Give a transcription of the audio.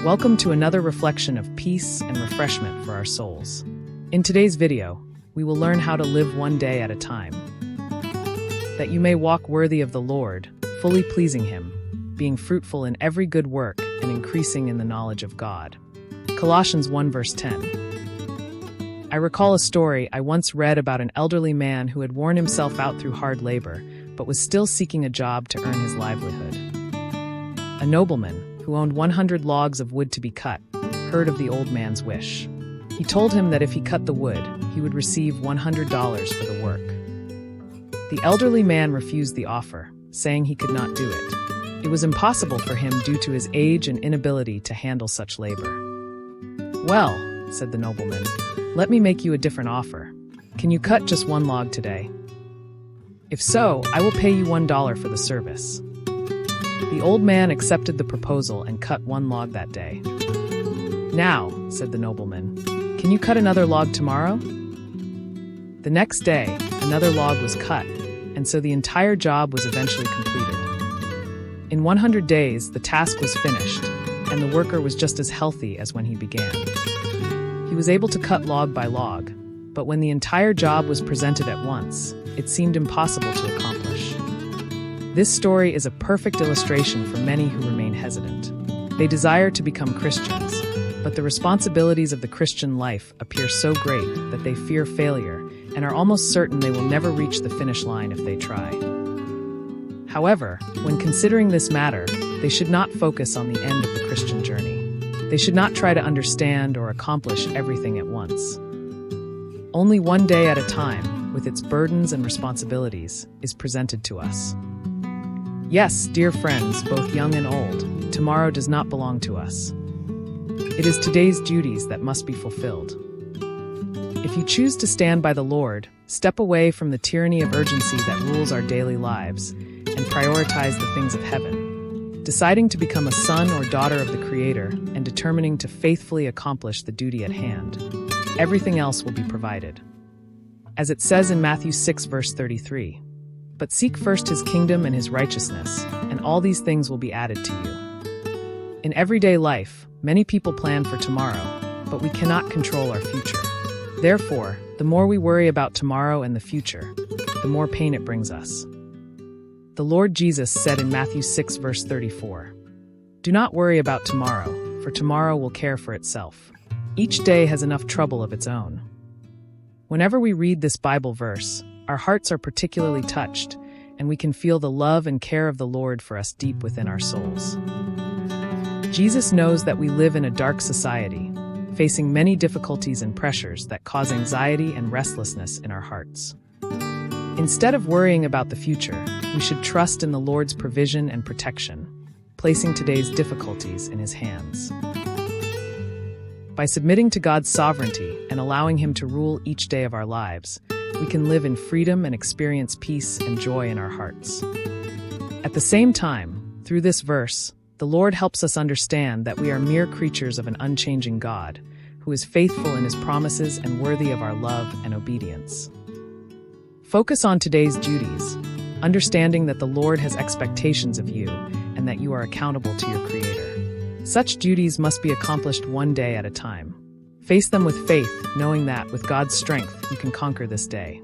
Welcome to another reflection of peace and refreshment for our souls. In today's video, we will learn how to live one day at a time, that you may walk worthy of the Lord, fully pleasing Him, being fruitful in every good work and increasing in the knowledge of God. Colossians 1 verse 10. I recall a story I once read about an elderly man who had worn himself out through hard labor, but was still seeking a job to earn his livelihood. A nobleman, who owned 100 logs of wood to be cut, heard of the old man's wish. He told him that if he cut the wood, he would receive $100 for the work. The elderly man refused the offer, saying he could not do it. It was impossible for him due to his age and inability to handle such labor. "Well," said the nobleman, "let me make you a different offer. Can you cut just one log today? If so, I will pay you $1 for the service." The old man accepted the proposal and cut one log that day. "Now," said the nobleman, "can you cut another log tomorrow?" The next day, another log was cut, and so the entire job was eventually completed. In 100 days, the task was finished, and the worker was just as healthy as when he began. He was able to cut log by log, but when the entire job was presented at once, it seemed impossible to accomplish. This story is a perfect illustration for many who remain hesitant. They desire to become Christians, but the responsibilities of the Christian life appear so great that they fear failure and are almost certain they will never reach the finish line if they try. However, when considering this matter, they should not focus on the end of the Christian journey. They should not try to understand or accomplish everything at once. Only one day at a time, with its burdens and responsibilities, is presented to us. Yes, dear friends, both young and old, tomorrow does not belong to us. It is today's duties that must be fulfilled. If you choose to stand by the Lord, step away from the tyranny of urgency that rules our daily lives, and prioritize the things of heaven, deciding to become a son or daughter of the Creator and determining to faithfully accomplish the duty at hand, everything else will be provided. As it says in Matthew 6 verse 33, "But seek first His kingdom and His righteousness, and all these things will be added to you." In everyday life, many people plan for tomorrow, but we cannot control our future. Therefore, the more we worry about tomorrow and the future, the more pain it brings us. The Lord Jesus said in Matthew 6 verse 34, "Do not worry about tomorrow, for tomorrow will care for itself. Each day has enough trouble of its own." Whenever we read this Bible verse, our hearts are particularly touched, and we can feel the love and care of the Lord for us deep within our souls. Jesus knows that we live in a dark society, facing many difficulties and pressures that cause anxiety and restlessness in our hearts. Instead of worrying about the future, we should trust in the Lord's provision and protection, placing today's difficulties in His hands. By submitting to God's sovereignty and allowing Him to rule each day of our lives, we can live in freedom and experience peace and joy in our hearts. At the same time, through this verse, the Lord helps us understand that we are mere creatures of an unchanging God, who is faithful in His promises and worthy of our love and obedience. Focus on today's duties, understanding that the Lord has expectations of you and that you are accountable to your Creator. Such duties must be accomplished one day at a time. Face them with faith, knowing that, with God's strength, you can conquer this day.